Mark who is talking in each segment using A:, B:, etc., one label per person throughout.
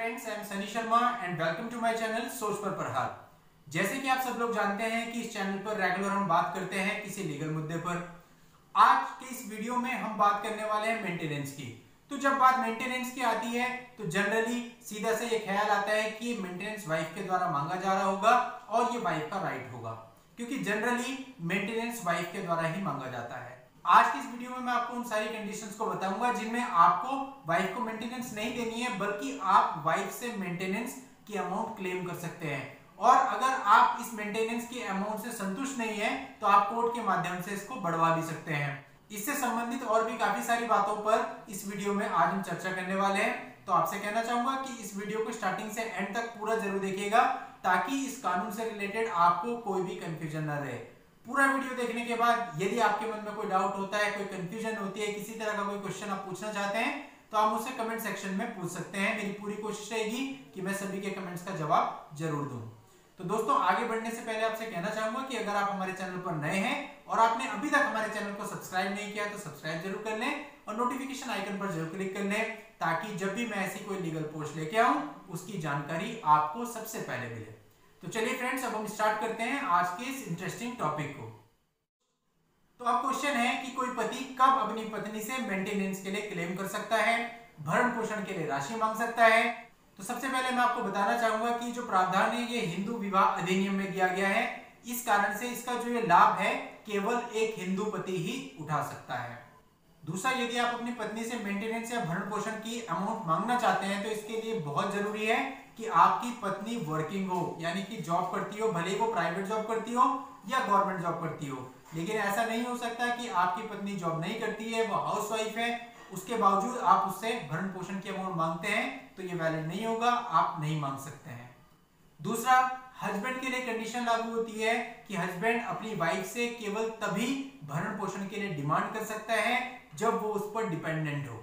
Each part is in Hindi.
A: Friends, I am Sunny Sharma and welcome to my channel Soch Par प्रहार। जैसे कि आप सब लोग जानते हैं कि इस चैनल पर रेगुलर हम बात करते हैं किसी लीगल मुद्दे पर। आज के इस वीडियो में हम बात करने वाले हैं मेंटेनेंस की। तो जब बात मेंटेनेंस की आती है तो जनरली सीधा से ये ख्याल आता है कि मेंटेनेंस वाइफ के द्वारा मांगा जा रहा होगा और ये वाइफ का राइट होगा, क्योंकि जनरली मेंटेनेंस वाइफ के द्वारा ही मांगा जाता है। आज की इस वीडियो में मैं आपको उन सारी कंडीशंस को बताऊंगा जिनमें आपको वाइफ को मेंटेनेंस नहीं देनी है, बल्कि आप वाइफ से मेंटेनेंस की अमाउंट क्लेम कर सकते हैं। और अगर आप इस मेंटेनेंस की अमाउंट से संतुष्ट नहीं है तो आप कोर्ट के माध्यम से इसको बढ़वा भी सकते हैं। इससे संबंधित और भी काफी सारी बातों पर इस वीडियो में आज हम चर्चा करने वाले हैं। तो आपसे कहना चाहूंगा कि इस वीडियो को स्टार्टिंग से एंड तक पूरा जरूर देखिएगा, ताकि इस कानून से रिलेटेड आपको कोई भी कंफ्यूजन न रहे। पूरा वीडियो देखने के बाद यदि आपके मन में कोई डाउट होता है, कोई कंफ्यूजन होती है, किसी तरह का कोई क्वेश्चन आप पूछना चाहते हैं, तो आप मुझसे कमेंट सेक्शन में पूछ सकते हैं। मेरी पूरी कोशिश रहेगी कि मैं सभी के कमेंट्स का जवाब जरूर दूं। तो दोस्तों, आगे बढ़ने से पहले आपसे कहना चाहूंगा कि अगर आप हमारे चैनल पर नए हैं और आपने अभी तक हमारे चैनल को सब्सक्राइब नहीं किया तो सब्सक्राइब जरूर कर लें और नोटिफिकेशन आइकन पर जरूर क्लिक कर लें, ताकि जब भी मैं ऐसी कोई लीगल पोस्ट लेके आऊं उसकी जानकारी आपको सबसे पहले मिले। तो चलिए फ्रेंड्स, अब हम स्टार्ट करते हैं आज के इस इंटरेस्टिंग टॉपिक को। तो अब क्वेश्चन है कि कोई पति कब अपनी पत्नी से मेंटेनेंस के लिए क्लेम कर सकता है, भरण पोषण के लिए राशि मांग सकता है। तो सबसे पहले मैं आपको बताना चाहूंगा कि जो प्रावधान है ये हिंदू विवाह अधिनियम में दिया गया है। इस कारण से इसका जो ये लाभ है केवल एक हिंदू पति ही उठा सकता है। दूसरा, यदि आप अपनी पत्नी से मेंटेनेंस या भरण पोषण की अमाउंट मांगना चाहते हैं तो इसके लिए बहुत जरूरी है कि आपकी पत्नी वर्किंग हो, यानी कि जॉब करती हो, भले वो प्राइवेट जॉब करती हो या गवर्नमेंट जॉब करती हो। लेकिन ऐसा नहीं हो सकता कि आपकी पत्नी जॉब नहीं करती है, वो हाउसवाइफ है, उसके बावजूद आप उससे भरण पोषण की अमाउंट मांगते हैं, तो ये वैलिड नहीं होगा, आप नहीं मांग सकते हैं। दूसरा, हस्बैंड के लिए कंडीशन लागू होती है कि हस्बैंड अपनी वाइफ से केवल तभी भरण पोषण के लिए डिमांड कर सकता है जब वो उस पर डिपेंडेंट हो।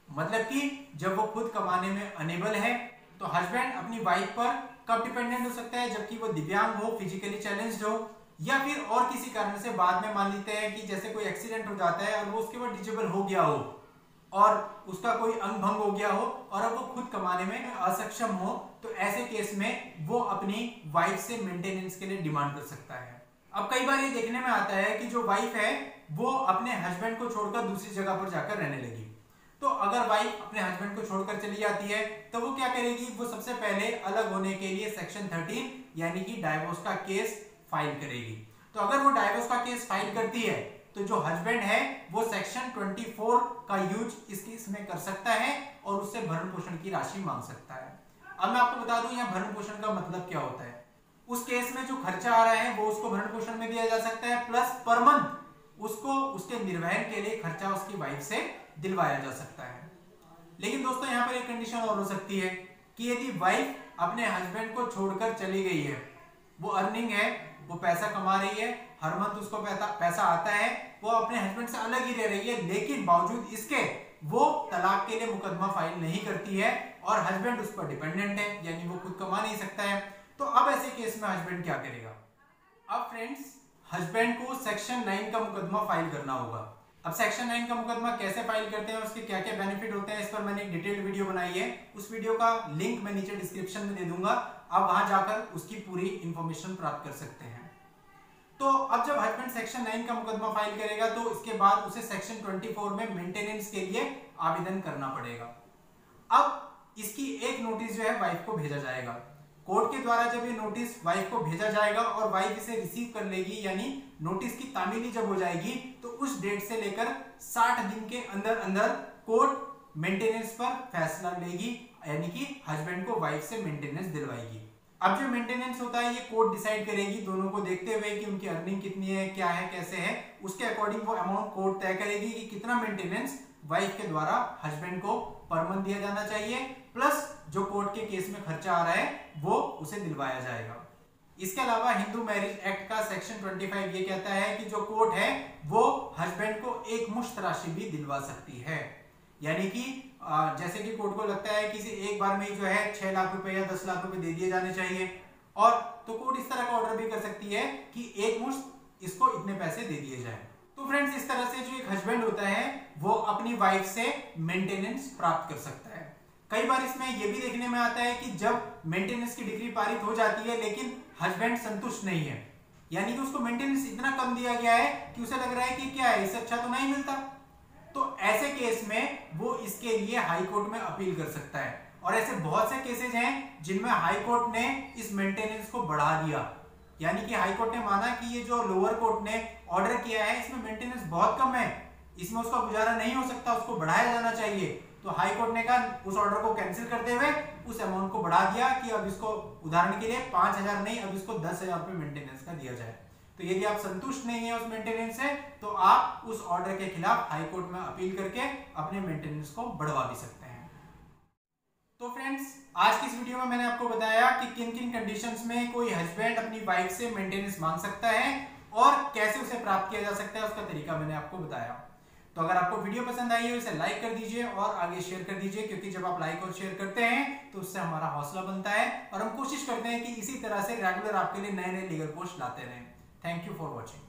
A: मतलब कि जब वो खुद कमाने में अनेबल है। तो हस्बैंड अपनी वाइफ पर कब डिपेंडेंट हो सकता है? जबकि वो दिव्यांग हो, फिजिकली चैलेंज्ड हो, या फिर और किसी कारण से बाद में मान लेते हैं कि जैसे कोई एक्सीडेंट हो जाता है और वो उसके बाद डिसेबल हो गया हो और उसका कोई अंग भंग हो गया हो और अब वो खुद कमाने में असक्षम हो, तो ऐसे केस में वो अपनी वाइफ से मेंटेनेंस के लिए डिमांड कर सकता है। अब कई बार ये देखने में आता है कि जो वाइफ है वो अपने हस्बैंड को छोड़कर दूसरी जगह पर जाकर रहने लगी। तो अगर वाइफ अपने हस्बैंड को छोड़कर चली जाती है तो वो क्या करेगी? वो सबसे पहले अलग होने के लिए सेक्शन 13 यानी कि डाइवोर्स का केस फाइल करेगी। तो अगर वो डाइवोर्स का केस फाइल करती है तो जो हस्बैंड है वो सेक्शन 24 का यूज इस केस में कर सकता है और उससे भरण पोषण की राशि मांग सकता है। अब मैं आपको बता दूं यहाँ भरण पोषण का मतलब क्या होता है। उस केस में जो खर्चा आ रहा है वो उसको भरण पोषण में दिया जा सकता है, प्लस पर मंथ उसको उसके निर्वहन के लिए खर्चा उसकी वाइफ से दिलवाया जा सकता है। लेकिन दोस्तों, यहाँ पर एक कंडीशन और हो सकती है कि यदि वाइफ अपने हस्बैंड को छोड़कर चली गई है, वो अर्निंग है, वो पैसा कमा रही है, हर मंथ उसको पैसा आता है, वो अपने हस्बैंड से अलग ही रह रही है, लेकिन बावजूद इसके वो तलाक के लिए मुकदमा फाइल नहीं करती है और हस्बैंड उस पर डिपेंडेंट है, यानी वो खुद कमा नहीं सकता है। तो अब ऐसे केस में हस्बैंड क्या करेगा? अब फ्रेंड्स, हस्बैंड को सेक्शन 9 का मुकदमा फाइल करना होगा। अब सेक्शन 9 का मुकदमा कैसे फाइल करते हैं, उसके क्या क्या बेनिफिट होते हैं, इस पर मैंने एक डिटेल्ड वीडियो बनाई है। उस वीडियो का लिंक मैं नीचे डिस्क्रिप्शन में दे दूंगा, आप वहां जाकर उसकी पूरी इंफॉर्मेशन प्राप्त कर सकते हैं। तो अब जब हस्बैंड सेक्शन 9 का मुकदमा फाइल करेगा तो इसके बाद उसे सेक्शन 24 में मेंटेनेंस के लिए आवेदन करना पड़ेगा। अब इसकी एक नोटिस जो है वाइफ को भेजा जाएगा। कोर्ट के द्वारा जब ये नोटिस वाइफ को भेजा जाएगा और वाइफ इसे रिसीव कर लेगी, यानी नोटिस की तामीली जब हो जाएगी, तो उस डेट से लेकर 60 दिन के अंदर अंदर कोर्ट मेंटेनेंस पर फैसला लेगी, यानी कि हस्बैंड को वाइफ से मेंटेनेंस दिलवाएगी। अब जो मेंटेनेंस होता है ये कोर्ट डिसाइड करेगी, दोनों को देखते हुए कि उनकी अर्निंग कितनी है, क्या है, कैसे है, उसके अकॉर्डिंग वो अमाउंट कोर्ट तय करेगी कि कितना मेंटेनेंस वाइफ के द्वारा हस्बैंड को पर मंथ दिया जाना चाहिए, प्लस जो कोर्ट के केस में खर्चा आ रहा है वो उसे दिलवाया जाएगा। इसके अलावा हिंदू मैरिज एक्ट का सेक्शन 25 ये कहता है कि जो कोर्ट है वो हस्बैंड को एक मुश्त राशि भी दिलवा सकती है, यानी कि जैसे कि कोर्ट को लगता है कि एक बार में जो है 6 लाख रुपए या 10 लाख रुपए दे दिए जाने चाहिए, और तो कोर्ट इस तरह का ऑर्डर भी कर सकती है कि एक मुश्त इसको इतने पैसे दे दिए जाए। तो फ्रेंड्स, इस तरह से जो एक हस्बैंड होता है वो अपनी वाइफ से मेंटेनेंस प्राप्त कर सकता है। कई बार इसमें यह भी देखने में आता है कि जब मेंटेनेंस की डिग्री पारित हो जाती है लेकिन हस्बैंड संतुष्ट नहीं है, यानी कि उसको मेंटेनेंस इतना कम दिया गया है कि उसे लग रहा है कि क्या है, इससे अच्छा तो नहीं मिलता, तो ऐसे केस में वो इसके लिए हाई कोर्ट में अपील कर सकता है। और ऐसे बहुत से केसेस हैं जिनमें हाई कोर्ट ने इस मेंटेनेंस को बढ़ा दिया, यानी कि हाई कोर्ट ने माना कि ये जो लोअर कोर्ट ने ऑर्डर किया है इसमें मेंटेनेंस बहुत कम है, इसमें उसका गुजारा नहीं हो सकता, उसको बढ़ाया जाना चाहिए। तो हाई कोर्ट ने कहा उस ऑर्डर को कैंसिल करते हुए उस अमाउंट को बढ़ा दिया कि अब इसको उदाहरण के लिए 5,000 नहीं, अब इसको 10,000 रुपए मेंटेनेंस का दिया जाए। तो यदि आप संतुष्ट नहीं है उस मेंटेनेंस से तो आप उस ऑर्डर के खिलाफ हाई कोर्ट में अपील करके अपने मेंटेनेंस को बढ़वा भी सकते हैं। तो फ्रेंड्स, आज की इस वीडियो में मैंने आपको बताया कि किन किन कंडीशंस में कोई हस्बैंड अपनी वाइफ से मेंटेनेंस मांग सकता है और कैसे उसे प्राप्त किया जा सकता है, उसका तरीका मैंने आपको बताया। तो अगर आपको वीडियो पसंद आई है इसे लाइक कर दीजिए और आगे शेयर कर दीजिए, क्योंकि जब आप लाइक और शेयर करते हैं तो उससे हमारा हौसला बनता है और हम कोशिश करते हैं कि इसी तरह से रेगुलर आपके लिए नए नए लीगल पोस्ट लाते रहें। Thank you for watching.